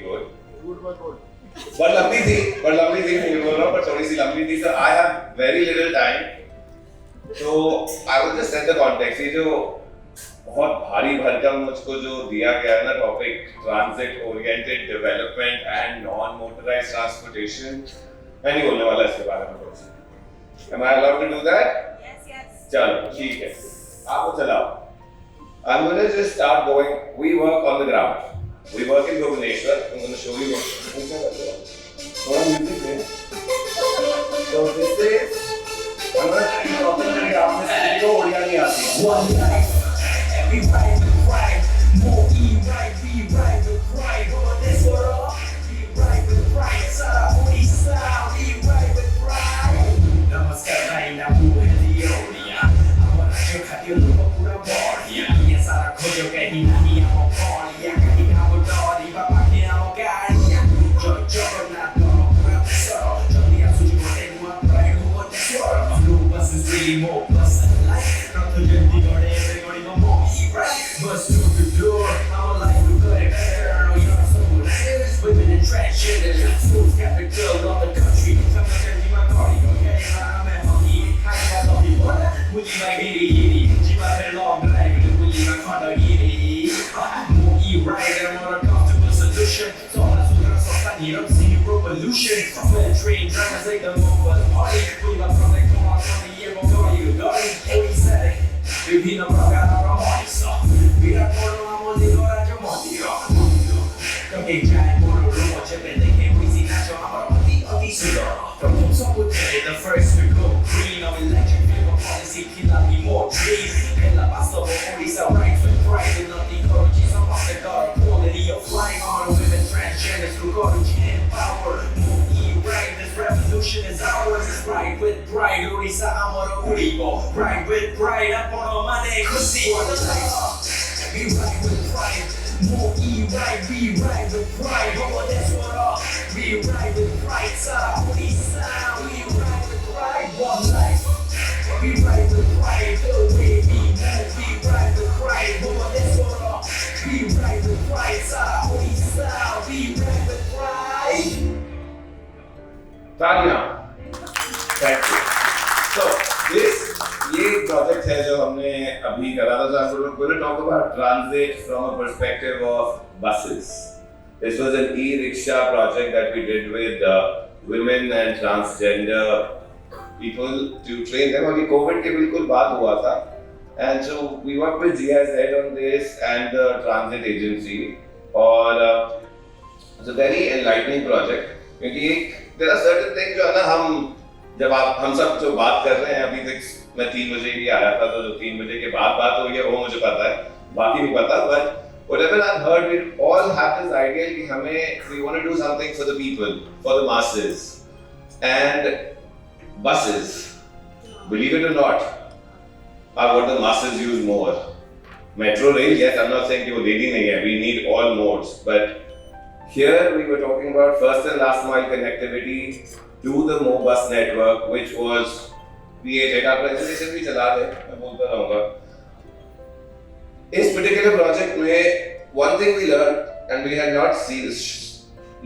good. Good but good. But लंबी थी नहीं बोल रहा पर थोड़ी सी लंबी थी. So I have very little time. So I will just set the context. ये जो बहुत भारी भरकम मुझको जो दिया गया है ना topic, transit oriented development and non motorised transportation, मैं नहीं बोलने वाला इसके बारे में कुछ. Am I allowed to do that? Yes. चलो ठीक है, आपको चलाओ. I'm going to just start going. We work on the ground. We work in Bhubaneswar. I'm going to show you what. थोड़ा म्यूजिक है. So this is. I'm going to keep talking to you. आपने सीखो ओडिया नहीं आती. One life, every right to right. More E right, B right to right. Oh, this what all. E right to right. Sara Odisha, E right to right. Namaskar, bhai, na bhule diyo diya. Amara jo khatiyo lupa pura bordiya. Ye sara khojo kahi nahi amo bordiya. Kahi amo dori, baba ki amo gariya. Jo jo na do, pura soro. Jodi asuji ko tenwa pride ho tesoro. Blue bus is really more plus than life. Not to get the god everybody no more E right. Bus to the door, I'm alive to good and better. No, you're so nice. Women in transgender, schools capital of the country. Some of them my cardio, okay, I'm at honey. How do I love you, what? Will you like it? Jiva had long drive, will you like hard to more E right, I'm not a comfortable solution. So that's what I'm so funny, don't see revolution. When train drivers like the mobile party, we got product come out from the year before you got it. Oh, he said it. বিভিন্ন প্রকার রমণীস বিরাট বড় আমলি রাজ মন্দির কবে যায় বড় রূপ চেপে দেখে বুঝি নাচো আমার অতি অতি সুন্দর প্রথম সবুজে the first to go green of electric vehicle policy খিলাপি more dream খেলা বাস্তব Odisha right with pride and nothing করছি সমাজে কর quality of life our women transgender to করছি empower more E right this revolution is ours it's right with pride Odisha আমার উড়িব right with pride আপন মানে খুশি be right with pride more E right be right with pride oh that's what all be right with pride Sara Odisha we right with pride one life be right with pride the way we move be right with pride oh that's what all be right with pride Sara Odisha be right with pride. तालियां. Thank you. So this ये project है जो हमने अभी करा था. So I'm going to talk about transit from a perspective of buses. This was an e-rickshaw project that we did with women and transgender people to train them. अभी Covid के बिल्कुल बाद हुआ था. And so we worked with GIZ on this and the transit agency. और it's a very enlightening project. क्योंकि there are certain things जो है ना जब हम सब जो बात कर रहे हैं अभी तक मैं 3 बजे भी आया था तो जो 3 बजे के बाद बात हुई है वो मुझे पता है, बाकी नहीं पता. But whatever I've heard, we all have this idea कि हमें we want to do something for the people, for the masses. And buses, believe it or not, are what the masses use more. Metro rail, yes, I'm not saying कि वो लेनी नहीं है, we need all modes. But here we were talking about first and last mile connectivity to the MoBus network, which was created. Our presentation भी चला दे, मैं बोलता रहूँगा. इस particular project में one thing we learned and we had not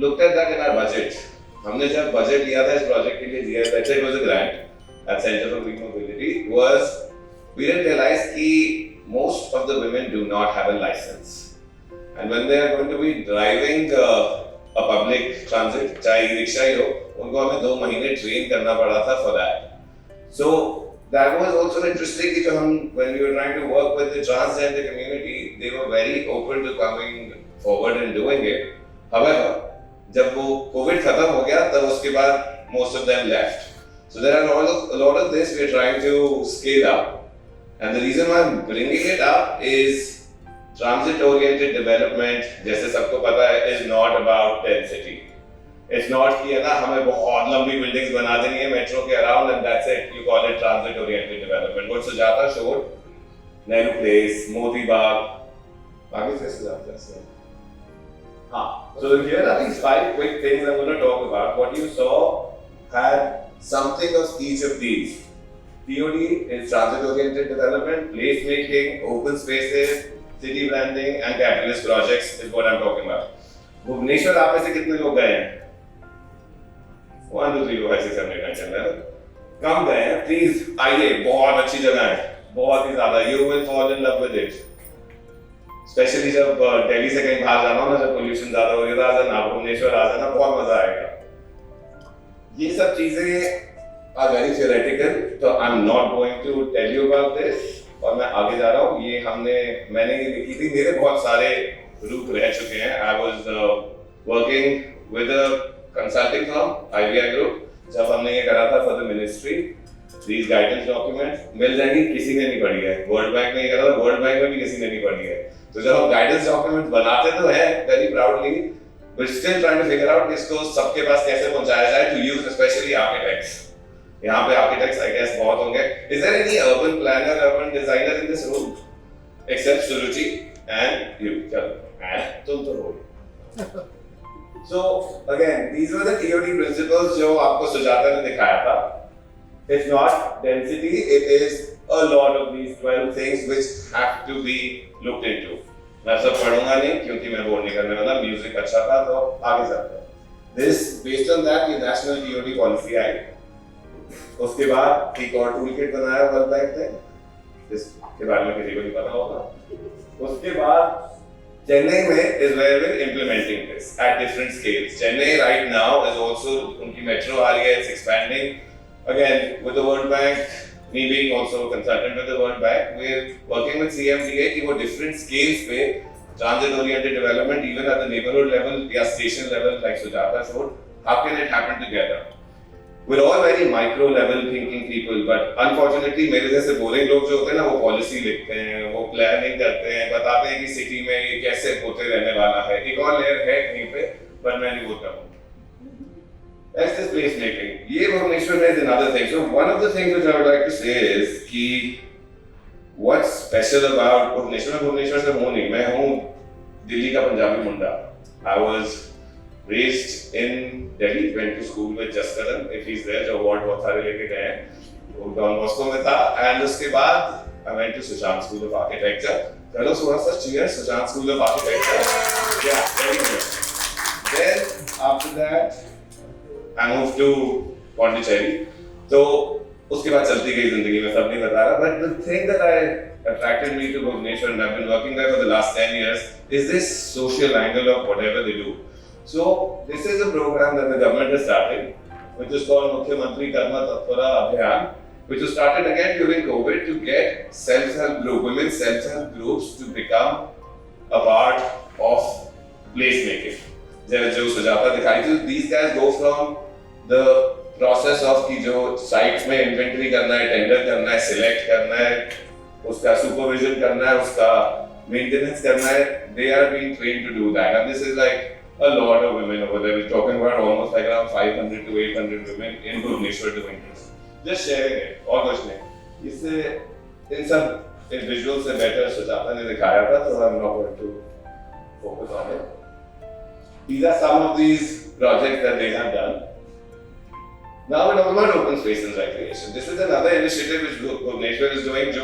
looked at that in our budget. हमने जब budget लिया था इस project के लिए GIZ, it was a grant at Center for Green Mobility, was we didn't realize कि most of the women do not have a license. And when they are going to be driving a public transit, चाहे e-rickshaw ही हो, उनको हमें 2 महीने train करना पड़ा था for that. So that was also interesting कि जो हम when we were trying to work with the transgender community, they were very open to coming forward and doing it. However, जब वो COVID खत्म हो गया, तब उसके बाद most of them left. So there are a lot of this we are trying to scale up. And the reason why I'm bringing it up is transit-oriented development, जैसे सबको पता है, is not about density. It's not कि है ना हमें बहुत लंबी buildings बना देनी है metro के around and that's it. You call it transit-oriented development. What Sujata showed, Nehru Place, Moti Bagh, आगे से Sujata से. हाँ. So here are these 5 quick things I'm going to talk about. What you saw had something of each of these. TOD is transit-oriented development, place-making, open spaces, city branding and capitalist projects is what I'm talking about. Bhubaneswar आप में से कितने लोग गए हैं? 1 2 3 4 5 6 7 8 9 10 11 कम गए हैं? Please आइए, बहुत अच्छी जगह है, बहुत ही ज्यादा, you will fall in love with it. Specially जब दिल्ली से कहीं बाहर जाना हो ना, जब पोल्यूशन ज्यादा हो रही है, आ जाना भुवनेश्वर, आ जाना, बहुत मजा आएगा। ये सब चीजें आर वेरी थियोरेटिकल, तो I am not going to tell you about this, और मैं आगे जा रहा हूँ। ये मैंने ये लिखी थी, मेरे बहुत सारे रूप रह चुके हैं। I was working with a consulting firm, IBI group, जब हमने ये करा था for the ministry. These guidance documents मिल जाएंगी, किसी ने नहीं पढ़ी है। वर्ल्ड बैंक में ये करा था, वर्ल्ड बैंक में भी किसी ने नहीं पढ़ी है। तो जब हम गाइडेंस डॉक्यूमेंट बनाते तो हैं very proudly, but still trying to figure out इसको सबके पास कैसे पहुंचाया जाए, टू यूज स्पेशली आर्किटेक्ट्स। यहाँ पे आर्किटेक्ट्स आई गेस बहुत होंगे। Is there any urban planner, urban designer in this room except Suruchi and you? चलो, तुम तो हो। So again, these were the TOD principles जो आपको सुजाता ने दिखाया था। It's not density, it is a lot of these 12 things which have to be looked into. मैं सब पढ़ूंगा नहीं क्योंकि मैं बोर नहीं करने वाला, म्यूजिक अच्छा था तो आगे चलते हैं। This based on that ये नेशनल TOD पॉलिसी आई। उसके बाद एक और टूल किट बनाया वर्ल्ड बैंक ने, जिसके बारे में किसी को नहीं पता होगा। उसके बाद Chennai में is where we're implementing this at different scales. Chennai right now is also, उनकी metro आ रही है, it's expanding. Again, with the World Bank, me being also a consultant with the World Bank, we're working with CMDA कि वो different scales पे transit oriented development, even at the neighborhood level या station level, like Sujata showed, how can it happen together? We're all very micro level thinking people, but unfortunately मेरे जैसे boring लोग जो होते हैं ना, वो पॉलिसी लिखते हैं, वो प्लानिंग करते हैं, बताते हैं कि सिटी में ये कैसे होते रहने वाला है। एक और लेयर है कहीं पे, पर मैं नहीं बोलता हूँ। That's this place making. ये Bhubaneswar is another thing. So one of the things which I would like to say is कि what's special about Bhubaneswar? Bhubaneswar से हूँ नहीं, मैं हूँ दिल्ली का पंजाबी मुंडा। I was raised in Delhi, went to school with Jaskaran, if he's there, जो award बहुत सारे लेके गए हैं, वो डॉन बॉस्को में था। एंड उसके बाद I went to Sushant School of Architecture. चलो थोड़ा सा cheers, Sushant School of Architecture. Yeah, very good. Then after that, I moved to Pondicherry. तो उसके बाद चलती गई जिंदगी में, सब नहीं बता रहा, but the thing that attracted me to Bhubaneswar, and I've been working there for the last 10 years, is this social angle of whatever they do. So this is a program that the government has started, which is called Mukhyamantri Karma Tatpara Abhiyan, which was started again during COVID to get self-help group, women self-help groups to become a part of placemaking. जो सुजाता दिखाई थी, these guys go from the process of कि जो sites में inventory करना है, tender करना है, select करना है, उसका supervision करना है, उसका maintenance करना है, they are being trained to do that, and this is like a lot of women over there. We're talking about almost like around 500 to 800 women in Bhubaneswar doing this. Just sharing it, और कुछ नहीं। इससे इन सब visuals से better Sujata ने दिखाया था, so I'm not going to focus on it. These are some of these projects that they have done. Now we're talking about open space and recreation. This is another initiative which Bhubaneswar is doing, जो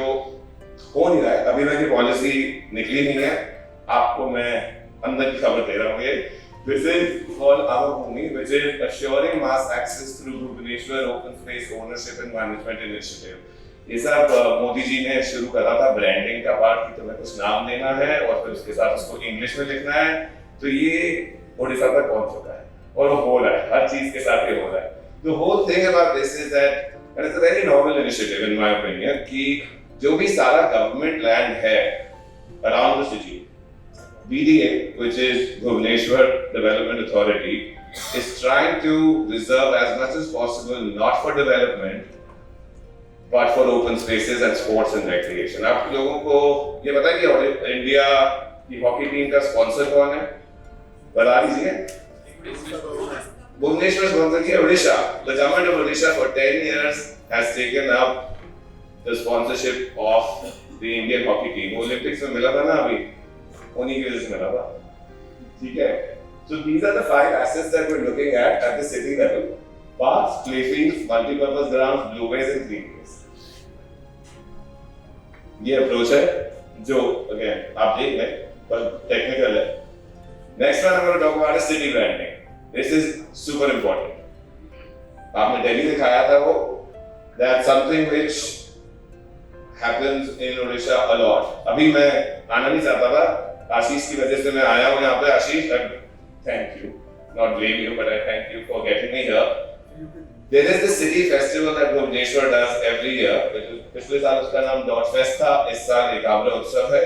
हो नहीं रहा है, अभी तक ये policy निकली नहीं है। आपको मैं अंदर की खबर दे रहा हूँ। ये This is called Our Bhumi, which is assuring mass access through Bhubaneswar Open Space Ownership and Management Initiative. ये सब मोदी जी ने शुरू करा था ब्रांडिंग का पार्ट कि तुम्हें कुछ नाम देना है और फिर उसके साथ उसको इंग्लिश में लिखना है। तो ये ओडिशा तक पहुंच चुका है और वो हो रहा है, हर चीज के साथ ये हो रहा है। The whole thing about this is that, and it's a very novel initiative in my opinion, कि जो भी सारा government land है around the city, BDA, which is Bhubaneswar Development Authority, is trying to reserve as much as possible not for development but for open spaces and sports and recreation. आप लोगों को ये पता है कि इंडिया की hockey team का sponsor कौन है? बता दीजिए। Bhubaneswar sponsor किया Odisha. The government of Odisha for 10 years has taken up the sponsorship of the Indian hockey team. Olympics में मिला था ना अभी, उन्हीं की वजह से मिला था। ठीक है? So these are the 5 assets that we're looking at the city level: parks, playfields, multi-purpose grounds, blueways and greenways. ये अप्रोच है जो अगेन आप देख लें, पर टेक्निकल है। Next one I'm going to talk about is city branding. This is super important. आपने दिल्ली दिखाया था वो, that's something which happens in Odisha a lot. अभी मैं आना नहीं चाहता था, आशीष की वजह से मैं आया हूँ यहाँ पे. आशीष, thank you, not blame you, but I thank you for getting me here. There is this city festival that Bhubaneswar does every year. पिछले साल उसका नाम Dot Fest था, इस साल एकाम्र उत्सव है.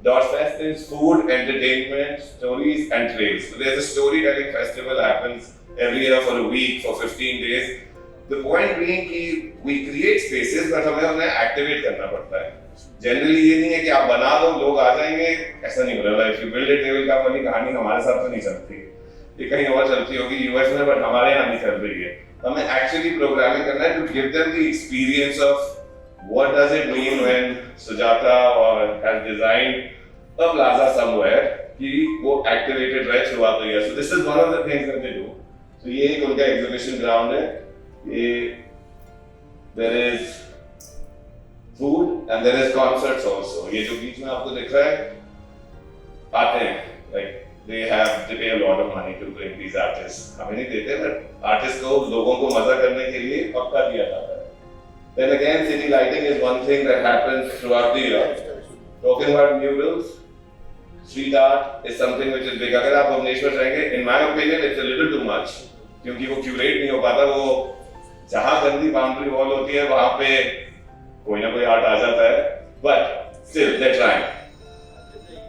Dot Fest is food, entertainment, stories and trails. So there's a storytelling festival happens every year for a week, for 15 days. The point being कि we create spaces, but हमें उन्हें activate करना पड़ता है. Generally ये नहीं है कि आप बना दो, लोग आ जाएंगे, ऐसा नहीं होता. If you build it, they will come. वाली कहानी हमारे साथ तो नहीं चलती. ये कहीं और चलती होगी US में, but हमारे यहाँ नहीं चल रही है. हमें actually programming करना है to give them the experience of what does it mean when Sujata or has designed a plaza somewhere कि वो activated रहे throughout the year. So this is one of the things that they do. So ये एक उनका exhibition ground है. ये there is food and there is concerts also. ये जो बीच में आपको दिख रहा है आते हैं, like they pay a lot of money to bring these artists. हमें नहीं देते, but artists को लोगों को मजा करने के लिए पक्का दिया जाता है. Then again, city lighting is one thing that happens throughout the year. Talking about murals, street art is something which is big. अगर आप भुवनेश्वर जाएंगे, in my opinion, it's a little too much, क्योंकि वो curate नहीं हो पाता. वो जहाँ गंदी boundary wall होती है, वहाँ पे कोई ना कोई आर्ट आ जाता है. But still, they're trying.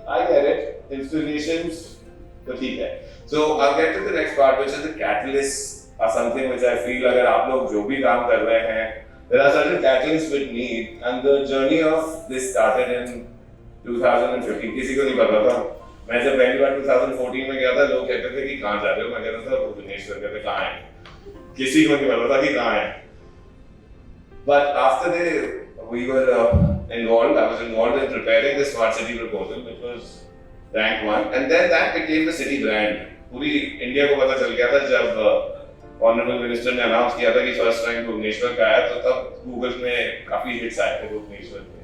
I get it. Installations, तो ठीक है. So I'll get to the next part, which is the catalysts are something which I feel अगर आप लोग जो भी काम कर रहे हैं, there are certain catalysts which need, and the journey of this started in 2015. किसी को नहीं पता था. मैं जब पहली बार 2014 में गया था, लोग कहते थे कि कहाँ जा रहे हो? मैं कहता था भुवनेश्वर. कहते कहाँ है? किसी को नहीं पता था कि कहाँ है. But after we were involved, I was involved in preparing the smart city proposal, which was rank 1, and then that became the city brand. पूरी इंडिया को पता चल गया था जब ऑनरेबल मिनिस्टर ने अनाउंस किया था कि फर्स्ट टाइम भुवनेश्वर का आया, तो तब गूगल में काफी हिट्स आए थे भुवनेश्वर के.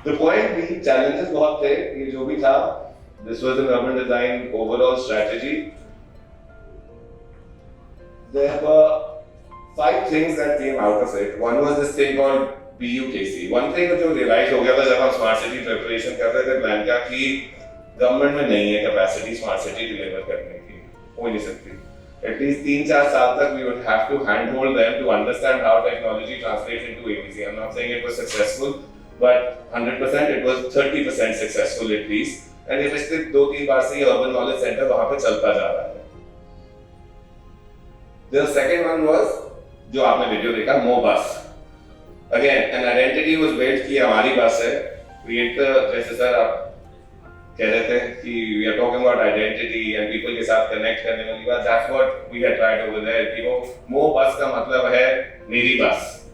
The point being, challenges बहुत थे. ये जो भी था, this was an urban design overall strategy. There were 5 things that came out of it. One was this thing called BUKC. One thing जो realize हो गया था जब हम smart city preparation कर रहे थे प्लान का, कि गवर्नमेंट में नहीं है कैपेसिटी स्मार्ट सिटी डिलीवर करने की, हो नहीं सकती. At least 3-4 साल तक we would have to handhold them to understand how technology translates into ABC. I'm not saying it was successful, but 100% it was 30% successful at least. And if इसके 2-3 बार से ये urban knowledge center वहाँ पे चलता जा रहा है. The second one was जो आपने वीडियो देखा, MoBus. Again, an identity was built कि हमारी बस है. Create the, जैसे सर आप कह रहे थे कि we are talking about identity and people के साथ connect करने वाली बात. That's what we had tried over there. कि वो MoBus का मतलब है मेरी बस.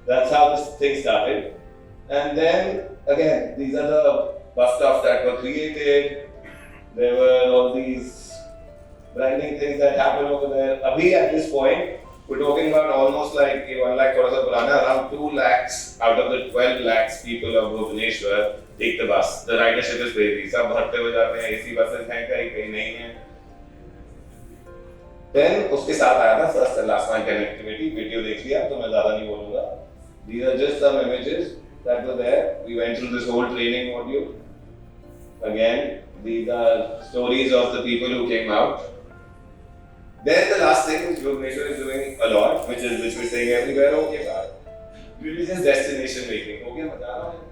That's how this thing started. And then again, these are the bus stops that were created. There were all these branding things that happened over there. Abhi at this point, we're talking about almost like 1 lakh थोड़ा सा पुराना, around 2 lakhs out of the 12 lakhs people of Bhubaneswar take the bus. The ridership is crazy. सब भरते हुए जाते हैं. AC buses हैं कहीं नहीं है. Then उसके साथ आया था first and last mile connectivity. Video देख लिया तो मैं ज़्यादा नहीं बोलूँगा. These are just some images that were there. We went through this whole training module. Again, these are stories of the people who came out. Then the last thing which Bhubaneswar is doing a lot, which we're saying everywhere, okay, really just destination making. Okay, बता रहा हूँ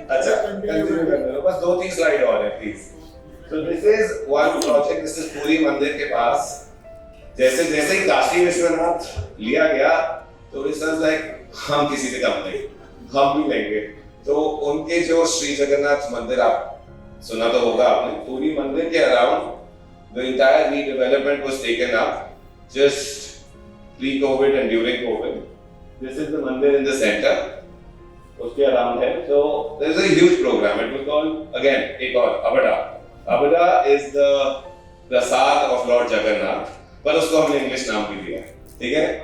अच्छा, continue करने लो. बस 2-3 slide और है please. So this is one project. This is पूरी मंदिर के पास. जैसे ही काशी विश्वनाथ लिया गया, तो it was like हम किसी से कम नहीं, हम भी लेंगे. तो उनके जो श्री जगन्नाथ मंदिर, आप सुना तो होगा आपने, पूरी मंदिर के around the entire redevelopment was taken up just pre-COVID and during COVID. This is the mandir in the center. Uske around hai. So there's a huge program. It was called, again, ek aur, Abada. Abada is the prasad of Lord Jagannath. पर उसको हमने English नाम भी दिया. ठीक है?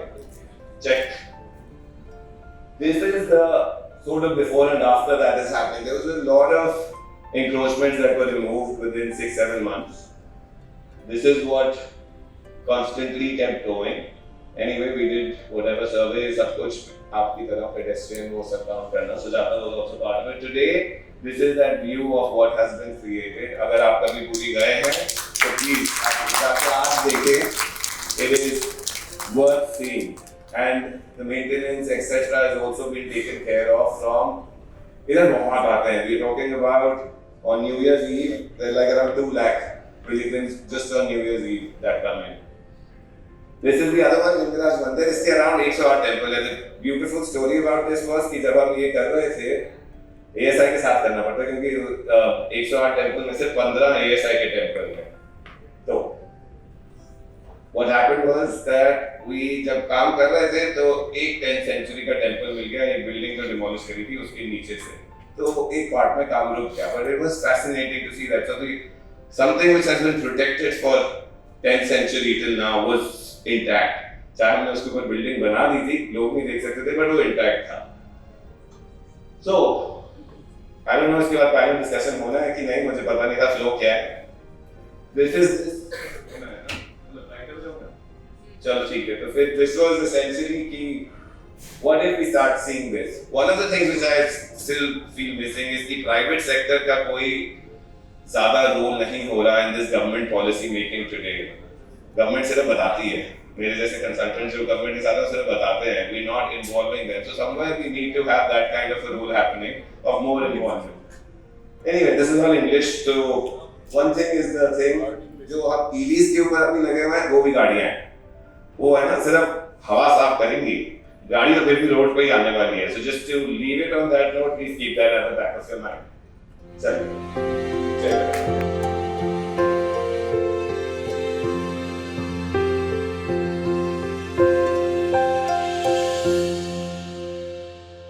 Check. This is the sort of before and after that is happening. There was a lot of encroachments that were removed within 6-7 months. This is what constantly kept going. Anyway, we did whatever surveys, सब कुछ आपकी तरह pedestrian वो सब काम करना. Sujata was also part of it. Today, this is that view of what has been created. अगर आप कभी पूरी गए हैं, तो please आप देखें. It is worth seeing, and the maintenance etc. has also been taken care of from. इधर बहुत आते हैं. We're talking about on New Year's Eve, there are like around 2 lakh pilgrims just on New Year's Eve that come in. This is the other one, Lingaraj Mandir. इसके around 108 temple है. The beautiful story about this was कि जब हम ये कर रहे थे, ASI के साथ करना पड़ता क्योंकि 108 temple में से 15 ASI के temple हैं. तो what happened was that we जब काम कर रहे थे तो एक 10th century का temple मिल गया, एक building जो demolish करी थी उसके नीचे से. तो एक part में काम रुक गया. But it was fascinating to see that. So something which has been protected for 10th century till now was intact. चाहे हमने उसके ऊपर बिल्डिंग बना दी थी, लोग नहीं देख सकते थे, but वो intact था. So, I don't know इसके बाद final discussion होना है कि नहीं, मुझे पता नहीं था flow क्या है. This is चलो ठीक है. तो फिर this was essentially कि what if we start seeing this? One of the things which I still feel missing is कि private sector का कोई ज़्यादा रोल नहीं हो रहा in this government policy making today. Government सिर्फ बताती है. मेरे जैसे कंसल्टेंट्स जो गवर्नमेंट के साथ हैं सिर्फ बताते हैं. We not involving them. So somewhere we need to have that kind of a rule happening of more involvement. Anyway, this is all English. So one thing is the thing जो आप EVs के ऊपर अभी लगे हुए हैं वो भी गाड़ियाँ हैं. वो है ना सिर्फ हवा साफ करेंगी. गाड़ी तो फिर भी रोड पे ही आने वाली है. So just to leave it on that note, please keep that at the back of your mind. चलिए.